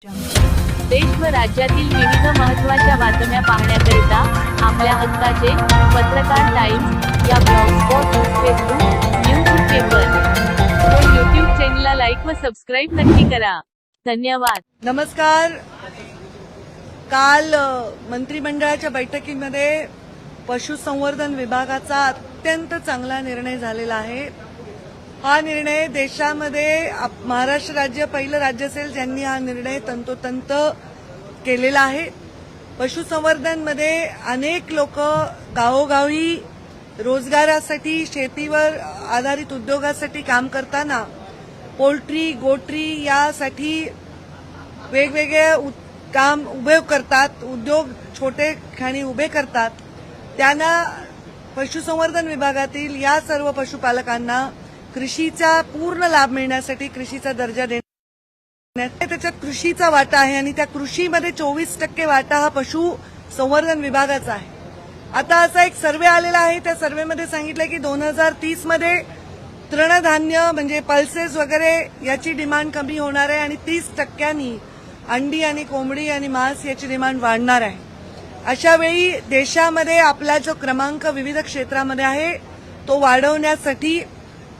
देश व राज्यातील विविध महत्त्वाच्या बातम्या पाहण्याकरिता आपल्या हक्काचे पत्रकार टाइम्स या ब्लॉगस्पॉट, फेसबुक, न्यूज पेपर व यूट्यूब चॅनलला लाईक व सबस्क्राईब नक्की करा. धन्यवाद. नमस्कार. काल मंत्रिमंडळाच्या बैठकीमध्ये पशुसंवर्धन विभागाचा अत्यंत चांगला निर्णय झालेला आहे. हा निर्णय देशामध्ये महाराष्ट्र राज्य पहिलं राज्य असेल ज्यांनी हा निर्णय तंतोतंत केलेला आहे. पशुसंवर्धनमध्ये अनेक लोक गावोगावी रोजगारासाठी शेतीवर आधारित उद्योगासाठी काम करताना पोल्ट्री गोट्री यासाठी वेगवेगळे काम उभे करतात, उद्योग छोटे खाणी उभे करतात. त्यांना पशुसंवर्धन विभागातील या सर्व पशुपालकांना कृषीचा पूर्ण लाभ मिळण्यासाठी कृषीचा दर्जा देण्यात त्याच्यात कृषीचा वाटा आहे आणि त्या कृषीमध्ये 24% वाटा हा पशुसंवर्धन विभागाचा आहे. आता असा एक सर्वे आलेला आहे. त्या सर्वेमध्ये सांगितलं की 2030 मध्ये तृणधान्य म्हणजे पल्सेस वगैरे याची डिमांड कमी होणार आहे आणि 30% अंडी आणि कोंबडी आणि मांस याची डिमांड वाढणार आहे. अशा वेळी देशामध्ये आपला जो क्रमांक विविध क्षेत्रामध्ये आहे तो वाढवण्यासाठी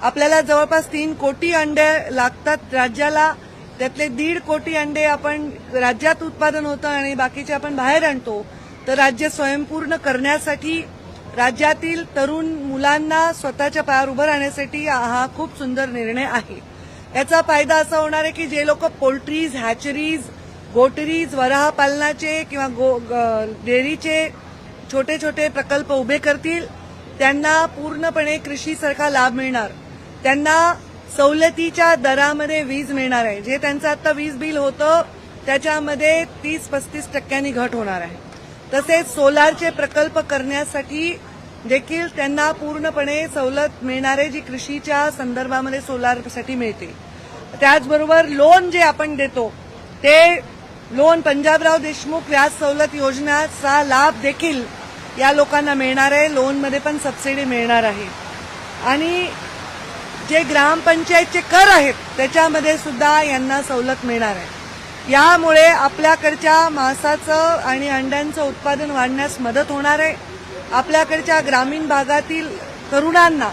आपल्याला जवळपास 3 कोटी अंडे लागतात राज्याला. त्यातले 1.5 कोटी अंडे आपण राज्यात उत्पादन होतं आणि बाकीचे आपण बाहेर आणतो. तर राज्य स्वयंपूर्ण करण्यासाठी राज्यातील तरुण मुलांना स्वतःच्या पायावर उभं राहण्यासाठी हा खूप सुंदर निर्णय आहे. याचा फायदा असा होणार आहे की जे लोक पोल्ट्रीज, हॅचरीज, गोटरीज, वराह पालनाचे किंवा डेअरीचे छोटे छोटे प्रकल्प उभे करतील त्यांना पूर्णपणे कृषीसारखा लाभ मिळणार. त्यांना सवलतीच्या दरामध्ये वीज मिळणार आहे. जे त्यांचं आता वीज बिल होतं त्याच्यामध्ये 30-35% घट होणार आहे. तसेच सोलारचे प्रकल्प करण्यासाठी देखील त्यांना पूर्णपणे सवलत मिळणार आहे जी कृषीच्या संदर्भामध्ये सोलारसाठी मिळते. त्याचबरोबर लोन जे आपण देतो ते लोन पंजाबराव देशमुख व्याज सवलत योजनेचा लाभ देखील या लोकांना मिळणार आहे. लोनमध्ये पण सबसिडी मिळणार आहे. आणि जे ग्रामपंचायतचे कर आहेत त्याच्यामध्ये सुद्धा यांना सवलत मिळणार आहे. यामुळे आपल्याकडच्या मांसाचं आणि अंड्यांचं उत्पादन वाढण्यास मदत होणार आहे. आपल्याकडच्या ग्रामीण भागातील तरुणांना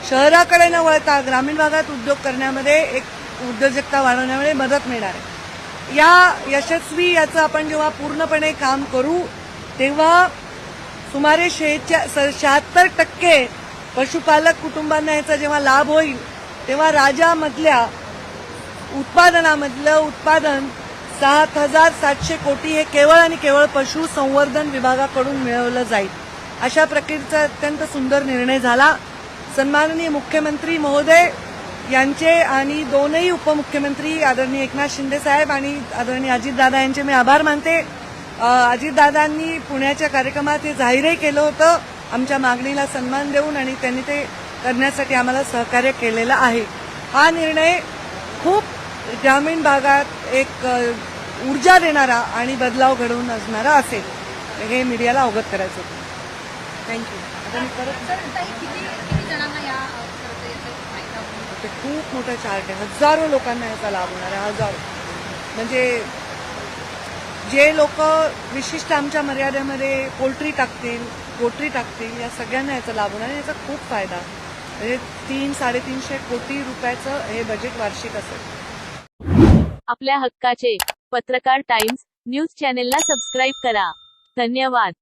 शहराकडे न वळता ग्रामीण भागात उद्योग करण्यामध्ये एक उद्योजकता वाढवण्यामध्ये मदत मिळणार आहे. या यशस्वी याचं आपण जेव्हा पूर्णपणे काम करू तेव्हा सुमारे 76% पशुपालक कुटुंबांना याचा जेव्हा लाभ होईल तेव्हा राज्यामधल्या उत्पादनामधलं उत्पादन 7,700 कोटी हे केवळ आणि केवळ पशुसंवर्धन विभागाकडून मिळवलं जाईल. अशा प्रकारचा अत्यंत सुंदर निर्णय झाला. सन्माननीय मुख्यमंत्री महोदय यांचे आणि दोनही उपमुख्यमंत्री आदरणीय एकनाथ शिंदे साहेब आणि आदरणीय अजितदादा यांचे मी आभार मानते. अजितदादांनी पुण्याच्या कार्यक्रमात हे जाहीरही केलं होतं आमच्या मागणीला सन्मान देऊन आणि त्यांनी ते करण्यासाठी आम्हाला सहकार्य केलेलं आहे. हा निर्णय खूप ग्रामीण भागात एक ऊर्जा देणारा आणि बदलाव घडवून असणारा असेल हे मीडियाला अवगत करायचं होतं. थँक्यू. खूप मोठा चार्ट आहे. हजारो लोकांना याचा लाभ होणार आहे. हजारो म्हणजे जे लोक विशिष्ट आमच्या मर्यादेमध्ये पोल्ट्री टाकतील, गोट्री टाकतील या सगळ्यांना याचा लाभ होणार आहे. याचा खूप फायदा म्हणजे 300-350 कोटी रुपयाचं हे बजेट वार्षिक असेल. आपल्या हक्काचे पत्रकार टाइम्स न्यूज चॅनेलला सबस्क्राईब करा. धन्यवाद.